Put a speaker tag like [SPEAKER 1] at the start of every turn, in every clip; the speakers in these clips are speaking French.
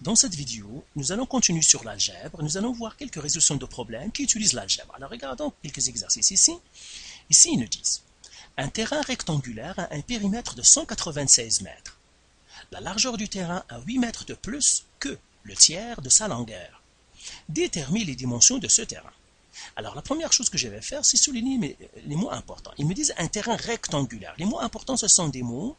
[SPEAKER 1] Dans cette vidéo, nous allons continuer sur l'algèbre. Nous allons voir quelques résolutions de problèmes qui utilisent l'algèbre. Alors regardons quelques exercices ici. Ici, ils nous disent un terrain rectangulaire a un périmètre de 196 mètres. La largeur du terrain a 8 mètres de plus que le tiers de sa longueur. Détermine les dimensions de ce terrain. Alors la première chose que je vais faire, c'est souligner les mots importants. Ils me disent un terrain rectangulaire. Les mots importants, ce sont des mots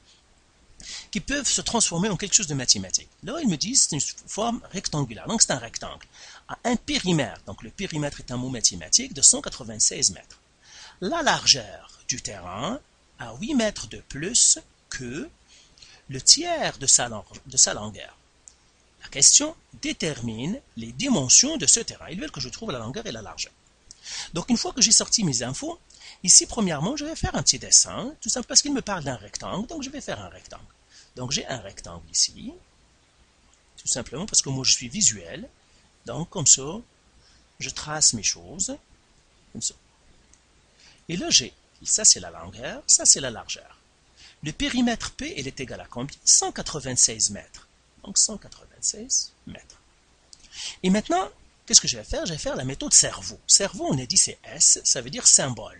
[SPEAKER 1] qui peuvent se transformer en quelque chose de mathématique. Là, ils me disent c'est une forme rectangulaire, donc c'est un rectangle, à un périmètre, donc le périmètre est un mot mathématique, de 196 mètres. La largeur du terrain a 8 mètres de plus que le tiers de sa longueur. La question détermine les dimensions de ce terrain. Ils veulent que je trouve la longueur et la largeur. Donc, une fois que j'ai sorti mes infos, ici, premièrement, je vais faire un petit dessin, tout simplement parce qu'il me parle d'un rectangle, donc je vais faire un rectangle. Donc, j'ai un rectangle ici, tout simplement parce que moi, je suis visuel. Donc, comme ça, je trace mes choses, comme ça. Et là, ça c'est la longueur, ça c'est la largeur. Le périmètre P, il est égal à combien? 196 mètres. Donc, 196 mètres. Et maintenant, qu'est-ce que je vais faire? Je vais faire la méthode cerveau. Cerveau, on a dit c'est S, ça veut dire symbole.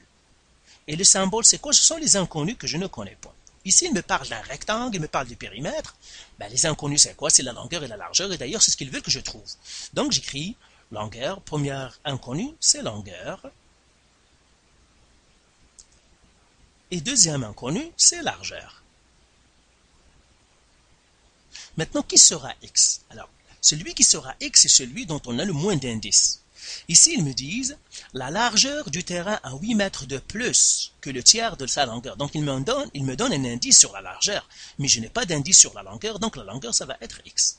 [SPEAKER 1] Et le symbole, c'est quoi? Ce sont les inconnus que je ne connais pas. Ici, il me parle d'un rectangle, il me parle du périmètre. Ben, les inconnus, c'est quoi? C'est la longueur et la largeur. Et d'ailleurs, c'est ce qu'ils veulent que je trouve. Donc, j'écris longueur. Première inconnue, c'est longueur. Et deuxième inconnu, c'est largeur. Maintenant, qui sera X? Alors, celui qui sera X, c'est celui dont on a le moins d'indices. Ici, ils me disent, la largeur du terrain a 8 mètres de plus que le tiers de sa longueur. Donc, ils me donnent un indice sur la largeur, mais je n'ai pas d'indice sur la longueur, donc la longueur, ça va être X.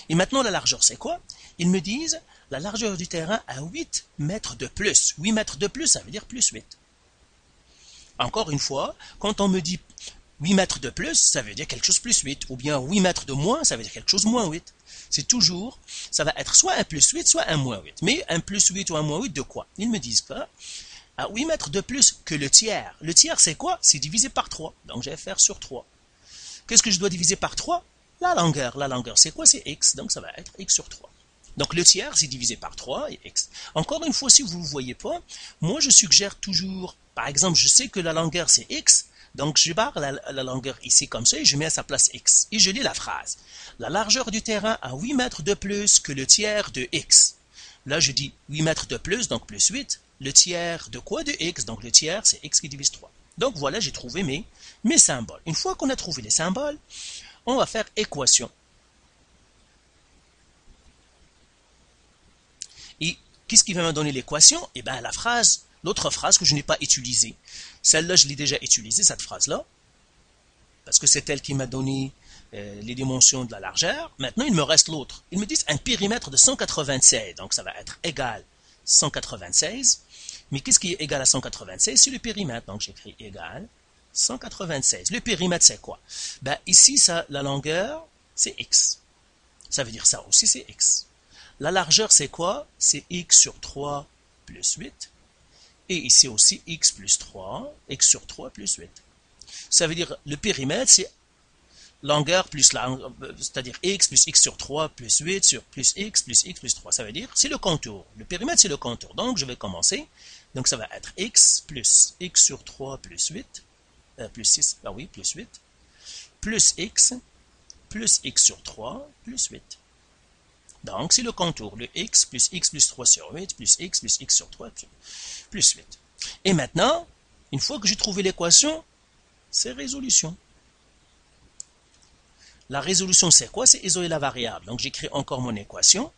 [SPEAKER 1] Et maintenant, la largeur, c'est quoi? Ils me disent, la largeur du terrain a 8 mètres de plus. 8 mètres de plus, ça veut dire plus 8. Encore une fois, quand on me dit 8 mètres de plus, ça veut dire quelque chose plus 8. Ou bien 8 mètres de moins, ça veut dire quelque chose moins 8. C'est toujours, ça va être soit un plus 8, soit un moins 8. Mais un plus 8 ou un moins 8 de quoi? Ils me disent quoi? À 8 mètres de plus que le tiers. Le tiers, c'est quoi? C'est divisé par 3. Donc, je vais faire sur 3. Qu'est-ce que je dois diviser par 3? La longueur. La longueur, c'est quoi? C'est x. Donc, ça va être x sur 3. Donc, le tiers, c'est divisé par 3 et x. Encore une fois, si vous ne le voyez pas, moi, je suggère toujours, par exemple, je sais que la longueur, c'est x. Donc, je barre la longueur ici comme ça et je mets à sa place x. Et je lis la phrase. La largeur du terrain a 8 mètres de plus que le tiers de x. Là, je dis 8 mètres de plus, donc plus 8. Le tiers de quoi? De x. Donc, le tiers, c'est x qui divise 3. Donc, voilà, j'ai trouvé mes symboles. Une fois qu'on a trouvé les symboles, on va faire équation. Et qu'est-ce qui va me donner l'équation? Eh bien, l'autre phrase que je n'ai pas utilisée. Celle-là, je l'ai déjà utilisée, cette phrase-là, parce que c'est elle qui m'a donné les dimensions de la largeur. Maintenant, il me reste l'autre. Ils me disent un périmètre de 196, donc ça va être égal 196. Mais qu'est-ce qui est égal à 196? C'est le périmètre, donc j'écris égal 196. Le périmètre, c'est quoi? Ben, ici, la longueur, c'est x. Ça veut dire ça aussi, c'est x. La largeur, c'est quoi? C'est x sur 3 plus 8. Et ici aussi, x plus 3, x sur 3 plus 8. Ça veut dire, le périmètre, c'est longueur plus c'est-à-dire x plus x sur 3 plus 8 sur plus x plus 3. Ça veut dire, c'est le contour. Le périmètre, c'est le contour. Donc, je vais commencer. Donc, ça va être x plus x sur 3 plus 8, plus 6, ah oui, plus 8, plus x sur 3 plus 8. Donc, c'est le contour, le x plus 3 sur 8, plus x sur 3 plus 8. Et maintenant, une fois que j'ai trouvé l'équation, c'est résolution. La résolution, c'est quoi? C'est isoler la variable. Donc, j'écris encore mon équation.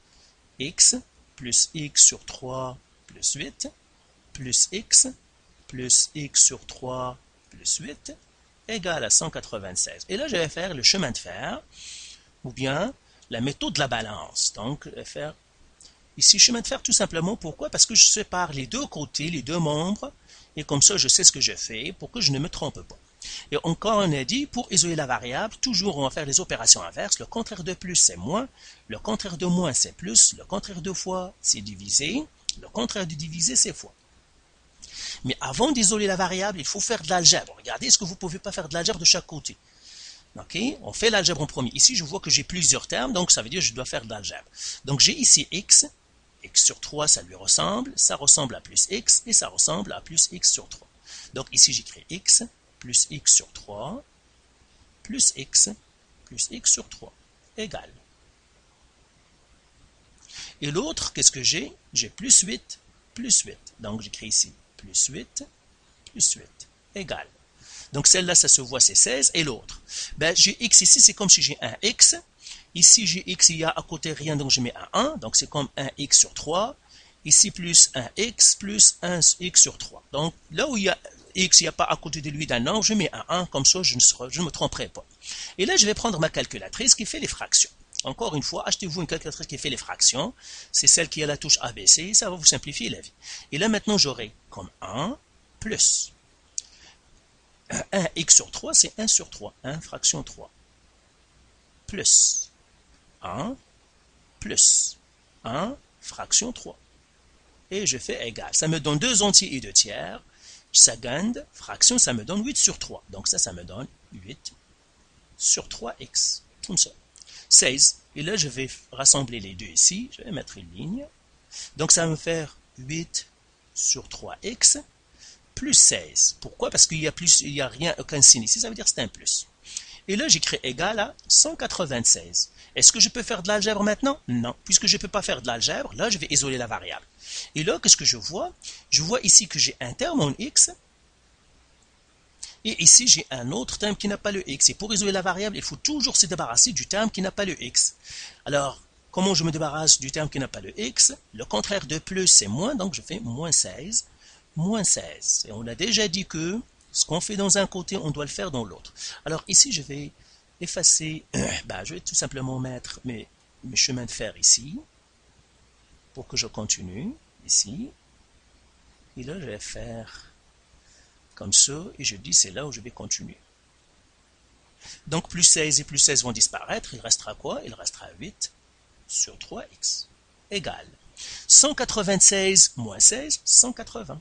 [SPEAKER 1] X plus x sur 3 plus 8, plus x sur 3 plus 8, égale à 196. Et là, je vais faire le chemin de fer, ou bien la méthode de la balance. Donc, faire ici chemin de fer tout simplement. Pourquoi? Parce que je sépare les deux côtés, les deux membres, et comme ça, je sais ce que je fais pour que je ne me trompe pas. Et encore, on a dit, pour isoler la variable, toujours on va faire les opérations inverses. Le contraire de plus, c'est moins. Le contraire de moins, c'est plus. Le contraire de fois, c'est divisé. Le contraire de diviser, c'est fois. Mais avant d'isoler la variable, il faut faire de l'algèbre. Regardez, est-ce que vous ne pouvez pas faire de l'algèbre de chaque côté? Ok, on fait l'algèbre en premier. Ici, je vois que j'ai plusieurs termes, donc ça veut dire que je dois faire de l'algèbre. Donc j'ai ici x sur 3, ça lui ressemble, ça ressemble à plus x, et ça ressemble à plus x sur 3. Donc ici, j'écris x plus x sur 3, plus x sur 3, égale. Et l'autre, qu'est-ce que j'ai? J'ai plus 8. Donc j'écris ici plus 8, égale. Donc celle-là, ça se voit, c'est 16. Et l'autre, ben, j'ai x ici, c'est comme si j'ai un x. Ici, j'ai x, il y a à côté rien, donc je mets un 1. Donc c'est comme un x sur 3. Ici, plus un x, plus un x sur 3. Donc là où il y a x, il n'y a pas à côté de lui d'un nombre, je mets un 1, comme ça, je ne me tromperai pas. Et là, je vais prendre ma calculatrice qui fait les fractions. Encore une fois, achetez-vous une calculatrice qui fait les fractions. C'est celle qui a la touche ABC, ça va vous simplifier la vie. Et là, maintenant, j'aurai comme 1 plus 1x sur 3, c'est 1 sur 3, 1 fraction 3, plus 1 fraction 3. Et je fais égal. Ça me donne 2 entiers et 2 tiers. Seconde fraction, ça me donne 8 sur 3. Donc ça me donne 8 sur 3x. Comme ça. 16. Et là, je vais rassembler les deux ici. Je vais mettre une ligne. Donc ça va me faire 8 sur 3x plus 16. Pourquoi? Parce qu'il n'y a rien, aucun signe ici. Ça veut dire que c'est un plus. Et là, j'écris égal à 196. Est-ce que je peux faire de l'algèbre maintenant? Non. Puisque je ne peux pas faire de l'algèbre, là, je vais isoler la variable. Et là, qu'est-ce que je vois? Je vois ici que j'ai un terme en x. Et ici, j'ai un autre terme qui n'a pas le x. Et pour isoler la variable, il faut toujours se débarrasser du terme qui n'a pas le x. Alors, comment je me débarrasse du terme qui n'a pas le x? Le contraire de plus, c'est moins. Donc, je fais moins 16. Moins 16. Et on a déjà dit que ce qu'on fait dans un côté, on doit le faire dans l'autre. Alors ici, je vais effacer, je vais tout simplement mettre mes chemins de fer ici, pour que je continue, ici. Et là, je vais faire comme ça, et je dis c'est là où je vais continuer. Donc plus 16 et plus 16 vont disparaître, il restera quoi? Il restera 8 sur 3x, égale 196 moins 16, 180.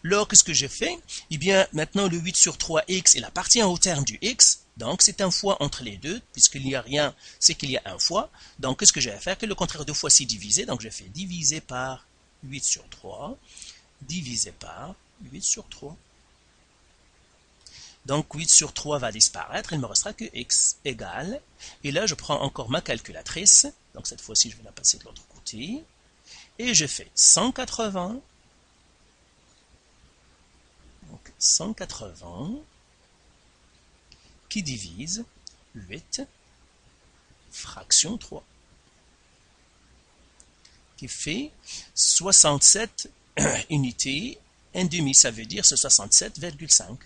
[SPEAKER 1] Là, qu'est-ce que j'ai fait? Eh bien, maintenant, le 8 sur 3x, il appartient au terme du x. Donc, c'est un fois entre les deux. Puisqu'il n'y a rien, c'est qu'il y a un fois. Donc, qu'est-ce que je vais faire? Que le contraire de fois, c'est divisé. Donc, je fais diviser par 8 sur 3. Divisé par 8 sur 3. Donc, 8 sur 3 va disparaître. Il ne me restera que x égale. Et là, je prends encore ma calculatrice. Donc, cette fois-ci, je vais la passer de l'autre côté. Et je fais 180. 180 qui divise 8 fraction 3 qui fait 67 unités, 1/2, ça veut dire c'est 67,5.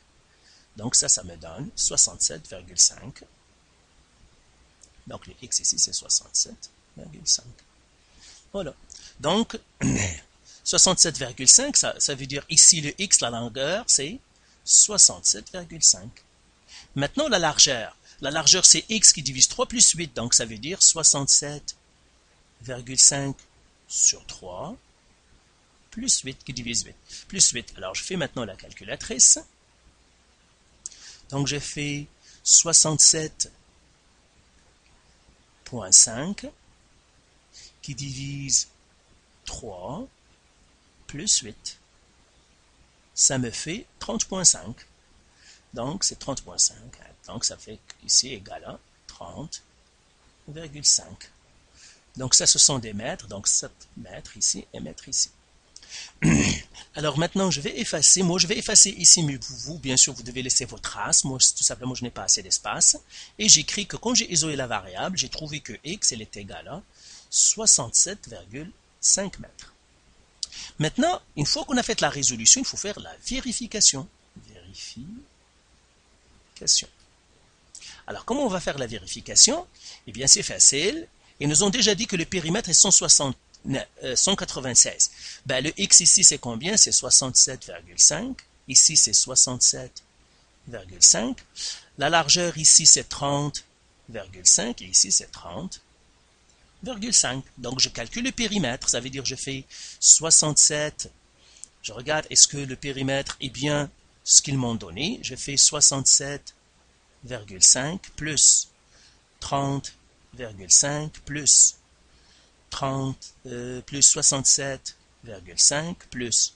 [SPEAKER 1] Donc ça me donne 67,5. Donc le x ici c'est 67,5. Voilà. Donc 67,5, ça veut dire ici le x, la longueur, c'est 67,5. Maintenant la largeur. La largeur c'est x qui divise 3 plus 8, donc ça veut dire 67,5 sur 3 plus 8 qui divise 8. Plus 8. Alors je fais maintenant la calculatrice. Donc j'ai fait 67,5 qui divise 3 plus 8. Ça me fait 30,5. Donc, c'est 30,5. Donc, ça fait ici égal à 30,5. Donc, ça, ce sont des mètres. Donc, 7 mètres ici et mètres ici. Alors, maintenant, je vais effacer. Moi, je vais effacer ici, mais vous, bien sûr, vous devez laisser vos traces. Moi, tout simplement, je n'ai pas assez d'espace. Et j'écris que quand j'ai isolé la variable, j'ai trouvé que x, elle est égale à 67,5 mètres. Maintenant, une fois qu'on a fait la résolution, il faut faire la vérification. Vérification. Alors, comment on va faire la vérification? Eh bien, c'est facile. Ils nous ont déjà dit que le périmètre est 196. Ben, le x ici, c'est combien? C'est 67,5. Ici, c'est 67,5. La largeur ici, c'est 30,5. Et ici, c'est 30,5. Donc, je calcule le périmètre. Ça veut dire que je fais 67. Je regarde, est-ce que le périmètre est bien ce qu'ils m'ont donné? Je fais 67 30,5 plus 30,5 plus 67,5 plus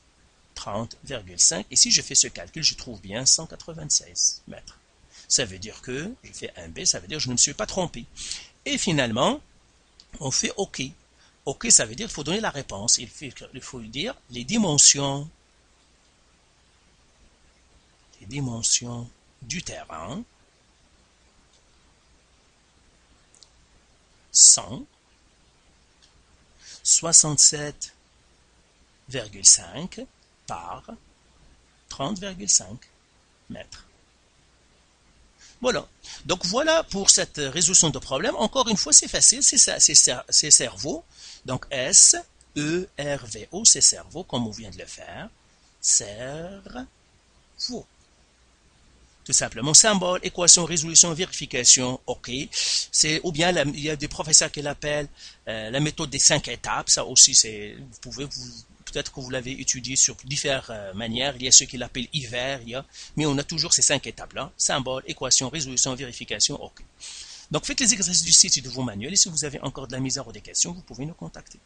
[SPEAKER 1] 30,5. Et si je fais ce calcul, je trouve bien 196 mètres. Ça veut dire que je fais un B, ça veut dire que je ne me suis pas trompé. Et finalement, on fait OK. OK, ça veut dire qu'il faut donner la réponse. Il faut dire les dimensions du terrain sont 67,5 par 30,5 mètres. Voilà. Donc voilà pour cette résolution de problème. Encore une fois, c'est facile, c'est cerveau. Donc S, E, R, V, O, c'est cerveau, comme on vient de le faire. Cerveau. Tout simplement, symbole, équation, résolution, vérification, OK. Ou bien il y a des professeurs qui l'appellent la méthode des 5 étapes. Ça aussi, peut-être que vous l'avez étudié sur différentes manières. Il y a ceux qui l'appellent hiver, mais on a toujours ces 5 étapes-là. Symbole, équation, résolution, vérification, OK. Donc faites les exercices du site de vos manuels et si vous avez encore de la misère ou des questions, vous pouvez nous contacter.